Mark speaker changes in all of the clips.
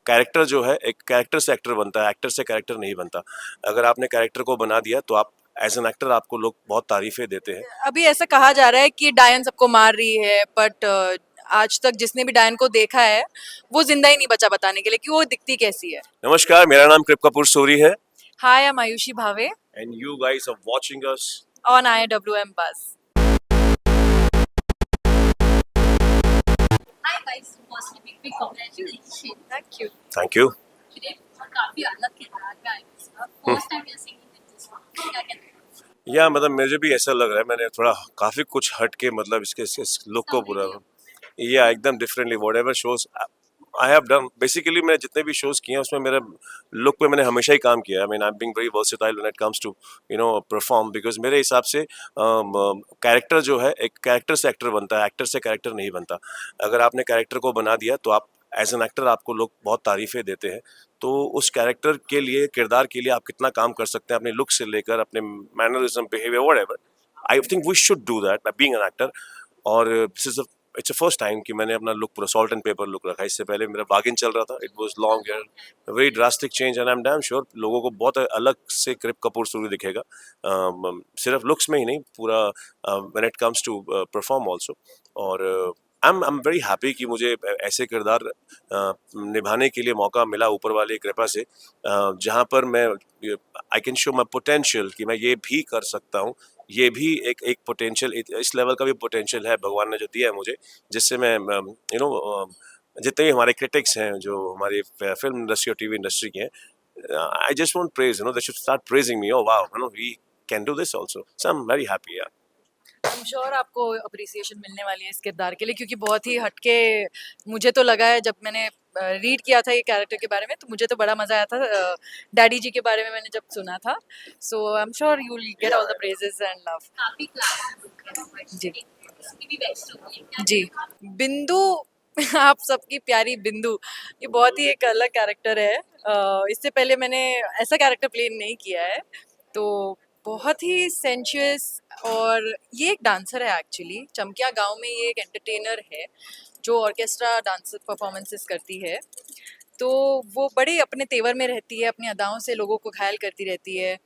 Speaker 1: Character जो है, एक कैरेक्टर से एक्टर बनता है, एक्टर से कैरेक्टर नहीं बनता। अगर आपने कैरेक्टर को बना दिया तो आप एज एन एक्टर आपको लोग बहुत तारीफें देते हैं।
Speaker 2: अभी ऐसा कहा जा रहा है कि डायन सबको मार रही है, बट आज तक जिसने भी डायन को देखा है वो जिंदा ही नहीं बचा बताने के लिए कि वो दिखती कैसी है।
Speaker 1: नमस्कार, मेरा नाम कृप कपूर सूरी है
Speaker 2: हाय, आई am Ayushi Bhave
Speaker 1: and you guys are watching us
Speaker 2: on IWM Buzz.
Speaker 3: Hi guys, firstly big congratulations.
Speaker 2: Thank you.
Speaker 1: Thank you.
Speaker 3: Today काफी अलग किरदार का है इसका। First time you're singing with this one. क्या कहते हैं?
Speaker 1: या मतलब मुझे भी ऐसा लग रहा है, मैंने थोड़ा काफी कुछ हट के मतलब इसके लुक को पूरा या एकदम differently whatever shows I have done. Basically मैंने जितने भी शोज किए हैं उसमें मेरे लुक पे मैंने हमेशा ही काम किया है। I mean I am being very versatile when it comes to perform, because मेरे हिसाब से कैरेक्टर जो है, एक कैरेक्टर से एक्टर बनता है, एक्टर से कैरेक्टर नहीं बनता। अगर आपने कैरेक्टर को बना दिया तो आप एज एन एक्टर आपको लोग बहुत तारीफें देते हैं। तो उस कैरेक्टर के लिए, किरदार के लिए आप कितना काम कर सकते हैं, अपने लुक से लेकर अपने mannerism, behaviour, whatever. I think we should do that being an actor. और इट्स फर्स्ट टाइम कि मैंने अपना लुक पूरा सॉल्ट एंड पेपर लुक रखा। इससे पहले मेरा बागिन चल रहा था, it was long hair, very drastic change, and I am damn sure लोगों को बहुत अलग से कृप कपूर सूरी दिखेगा, सिर्फ लुक्स में ही नहीं, पूरा when it comes to perform also. और आई एम वेरी हैप्पी कि मुझे ऐसे किरदार निभाने के लिए मौका मिला ऊपर वाले की कृपा से, जहाँ पर मैं I can show my potential कि मैं ये भी कर सकता हूँ। ये भी एक पोटेंशियल, इस लेवल का भी पोटेंशियल है भगवान ने जो दिया है मुझे, जिससे मैं जितने भी हमारे क्रिटिक्स हैं जो हमारी फिल्म इंडस्ट्री और टीवी इंडस्ट्री के हैं, I just want praise, they should start praising me. Oh wow, we can do this also, so I am very happy.
Speaker 2: I am sure आपको अप्रिसिएशन मिलने वाली है इस किरदार के लिए, क्योंकि बहुत ही हटके मुझे तो लगा है। जब मैंने रीड किया था ये कैरेक्टर के बारे में तो मुझे तो बड़ा मजा आया था। डैडी जी के बारे में मैंने जब सुना था, so I am sure you will get all the praises and love.
Speaker 3: काफी क्लास लुक है but
Speaker 2: जी
Speaker 3: इसकी भी बेस्ट होगी। क्या
Speaker 2: जी। बिंदु आप सबकी प्यारी बिंदु, ये बहुत ही एक अलग कैरेक्टर है। इससे पहले मैंने ऐसा कैरेक्टर प्ले नहीं किया है, तो बहुत ही सेंचुअस। और ये एक डांसर है एक्चुअली। चमकिया गांव में ये एक एंटरटेनर है जो ऑर्केस्ट्रा डांस परफॉर्मेंसेस करती है। तो वो बड़े अपने तेवर में रहती है, अपनी अदाओं से लोगों को घायल करती रहती है।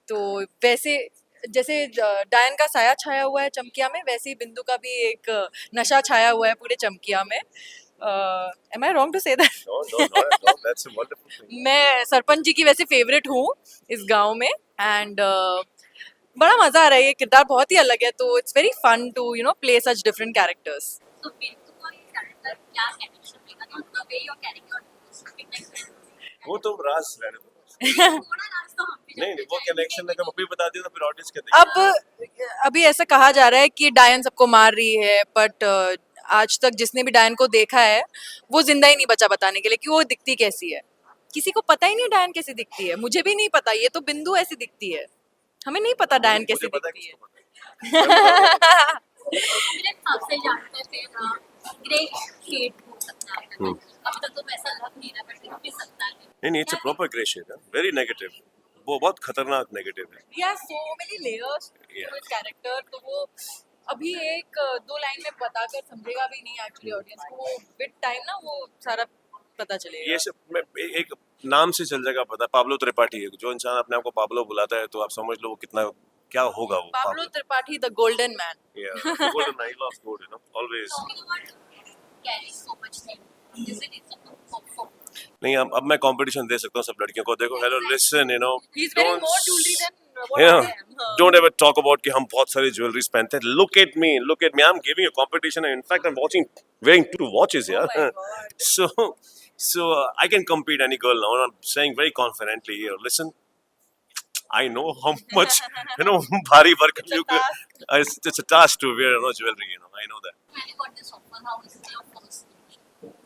Speaker 2: तो वैसे जैसे डायन का साया छाया हुआ है चमकिया में, वैसे ही बिंदु का भी एक नशा छाया हुआ है पूरे चमकिया में। Am I wrong to say that?
Speaker 1: No, no, not at all. That's a wonderful thing.
Speaker 2: मैं सरपंच जी की वैसे फेवरेट हूँ इस गांव में, एंड बड़ा मजा आ रहा है। ये किरदार बहुत ही अलग है, तो it's very fun to play such different characters.
Speaker 3: तो बिंदु और ये कैरेक्टर क्या कनेक्शन रहेगा? तो द वे योर कैरेक्टर
Speaker 1: वो तुम राज रहने दो।
Speaker 3: थोड़ा नाच तो हम भी
Speaker 1: नहीं, वो कनेक्शन अगर अभी बता दिया तो फिर ऑडियंस क्या
Speaker 2: अब अभी ऐसा कहा जा रहा है कि डायन सबको मार रही है, बट आज तक जिसने भी डायन को देखा है वो जिंदा ही नहीं बचा बताने के लिए कि वो दिखती कैसी है। किसी को पता ही नहीं डायन कैसी दिखती है। मुझे भी नहीं पता, ये तो बिंदु ऐसी दिखती है, हमें नहीं पता डायन कैसी
Speaker 1: मुझे पता है
Speaker 2: दिखती
Speaker 1: किसको पता है।
Speaker 3: मेरे हिसाब से जानते फिर ग्रे शेड हो सकता है। अभी तक तो वैसा लग नहीं रहा बट हो भी सकता है।
Speaker 1: नहीं, it's a proper grey shade है, वेरी नेगेटिव। वो बहुत खतरनाक नेगेटिव है।
Speaker 2: या so many layers
Speaker 1: Yeah.
Speaker 2: To its character. तो वो अभी एक दो लाइन में बताकर समझेगा भी नहीं एक्चुअली ऑडियंस को। वो विद टाइम ना वो सारा पता चलेगा।
Speaker 1: ये सब एक नाम से चल जाएगा पता। पाब्लो त्रिपाठी है, जो इंसान अपने आप को पाब्लो बुलाता है तो आप समझ लो वो कितना क्या होगा वो
Speaker 2: Pablo Tripathi the golden man.
Speaker 1: Yeah, the golden man, he loves gold, always.
Speaker 3: Talking about carrying so much thing, is it for
Speaker 1: नहीं, अब मैं कंपटीशन दे सकता हूँ सब लड़कियों को। देखो, hello listen,
Speaker 2: He's wearing more jewelry than what I
Speaker 1: yeah,
Speaker 2: am.
Speaker 1: don't ever talk about कि हम बहुत सारी ज्वेलरीज पहनते हैं। Look at me, I'm giving you competition, and in fact I'm wearing 2 watches,
Speaker 2: Oh
Speaker 1: yeah.
Speaker 2: my God.
Speaker 1: So I can compete any girl now, and I'm saying very confidently here. Listen, I know how much भारी भरकम it's a task to wear jewelry, I know that.
Speaker 3: when you got this offer, how is it your first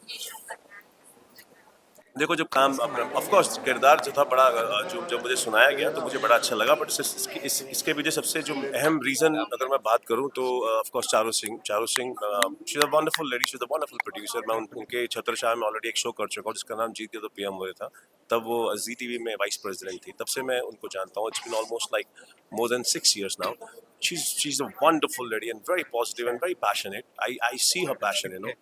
Speaker 3: ये show करना है?
Speaker 1: देखो, जब काम of course किरदार जो था बड़ा, जो जब मुझे सुनाया गया तो मुझे बड़ा अच्छा लगा, बट इसके पीछे सबसे जो अहम रीज़न अगर मैं बात करूं तो of course Charu Singh she is a wonderful lady, she is a wonderful producer. मैं उनके छत्रछाया में ऑलरेडी एक शो कर चुका हूँ जिसका नाम जीत गया तो पीएम हुए था। तब वो जी टीवी में वाइस प्रेसिडेंट थी, तब से मैं उनको जानता हूँ। It's been almost like more than 6 years now. she's a wonderful lady and very positive and very passionate. I see her passion, you know,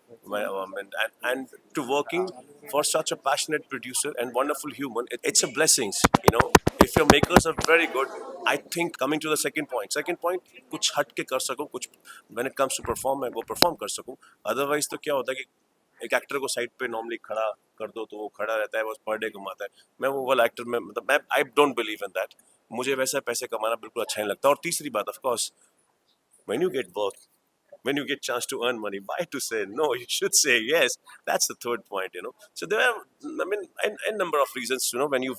Speaker 1: and to working for such a passionate producer and wonderful human, it's a blessings, you know. If your makers are very good, I think coming to the second point, कुछ हट के कर सकूं, कुछ when it comes to perform मैं वो perform कर सकूं. Otherwise तो क्या होता है कि एक एक्टर को साइड पे नॉर्मली खड़ा कर दो तो वो खड़ा रहता है, बस पर डे कमाता है. मैं वो वाला एक्टर में मतलब मैं I don't believe in that. मुझे वैसे पैसे कमाना बिल्कुल अच्छा नहीं लगता. और तीसरी बात, of course, when you get work, when you get chance to earn money, why to say no? You should say yes. That's the third point, you know. So there are, I mean, a number of reasons, you know, when you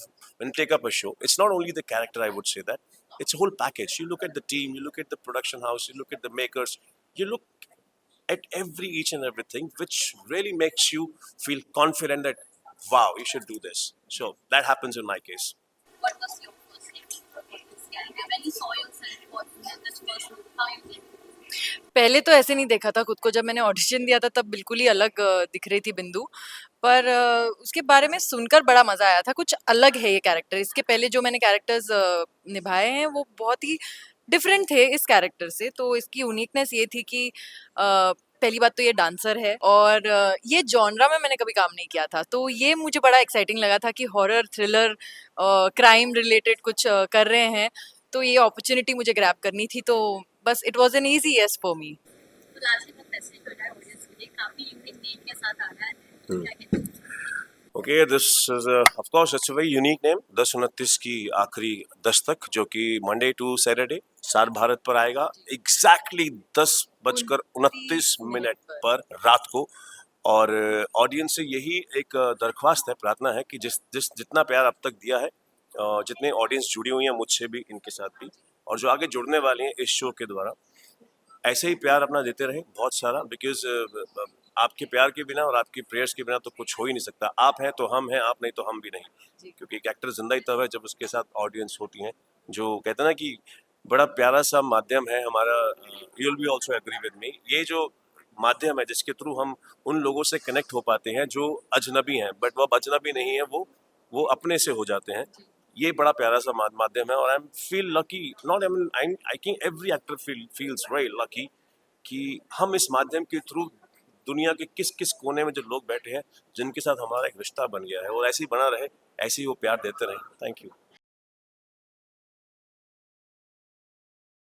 Speaker 1: take up a show. It's not only the character, I would say that. It's a whole package. You look at the team, you look at the production house, you look at the makers, you look at each and everything, which really makes you feel confident that, wow, you should do this. So that happens in my case.
Speaker 3: What was your first impression of this character? When you saw yourself in this first role, how you felt?
Speaker 2: पहले तो ऐसे नहीं देखा था खुद को. जब मैंने ऑडिशन दिया था तब बिल्कुल ही अलग दिख रही थी बिंदु. पर उसके बारे में सुनकर बड़ा मजा आया था. कुछ अलग है ये कैरेक्टर. इसके पहले जो मैंने कैरेक्टर्स निभाए हैं वो बहुत ही डिफरेंट थे इस कैरेक्टर से. तो इसकी यूनिकनेस ये थी कि पहली बात तो ये डांसर है और ये जॉनरा में मैंने कभी काम नहीं किया था. तो ये मुझे बड़ा एक्साइटिंग लगा था कि हॉरर, थ्रिलर, क्राइम रिलेटेड कुछ कर रहे हैं. तो ये अपॉर्चुनिटी मुझे ग्रैब करनी थी. तो बस it was an easy yes for me.
Speaker 3: तो लास्ट में मैसेज हो जाए ऑडियंस के लिए, काफी यूनिक नेम के साथ आ रहा है. तो क्या कहते हैं?
Speaker 1: Okay, this is of course it's a very unique name. 10-29 की आखिरी दस्तक, जो कि Monday to Saturday Star Bharat पर आएगा एग्जैक्टली 10:29 पर रात को. और ऑडियंस से यही एक दरख्वास्त है, प्रार्थना है कि जितना प्यार अब तक दिया है, जितने ऑडियंस जुड़ी हुई हैं मुझसे भी, इनके साथ भी, और जो आगे जुड़ने वाले हैं इस शो के द्वारा, ऐसे ही प्यार अपना देते रहे बहुत सारा. बिकॉज आपके प्यार के बिना और आपकी प्रेयर्स के बिना तो कुछ हो ही नहीं सकता. आप हैं तो हम हैं, आप नहीं तो हम भी नहीं. क्योंकि एक एक्टर जिंदा ही तब है जब उसके साथ ऑडियंस होती हैं. जो कहते हैं ना कि बड़ा प्यारा सा माध्यम है हमारा. You will be also agree with me. ये जो माध्यम है जिसके थ्रू हम उन लोगों से कनेक्ट हो पाते हैं जो अजनबी हैं, बट वो अब अजनबी नहीं है, वो अपने से हो जाते हैं. ये बड़ा प्यारा सा माध्यम है. और I feel lucky, not I think every actor feels very lucky कि हम इस माध्यम के थ्रू दुनिया के किस किस कोने में जो लोग बैठे हैं, जिनके साथ हमारा एक रिश्ता बन गया है, और ऐसे ही बना रहे, ऐसे ही वो प्यार देते रहे. Thank you.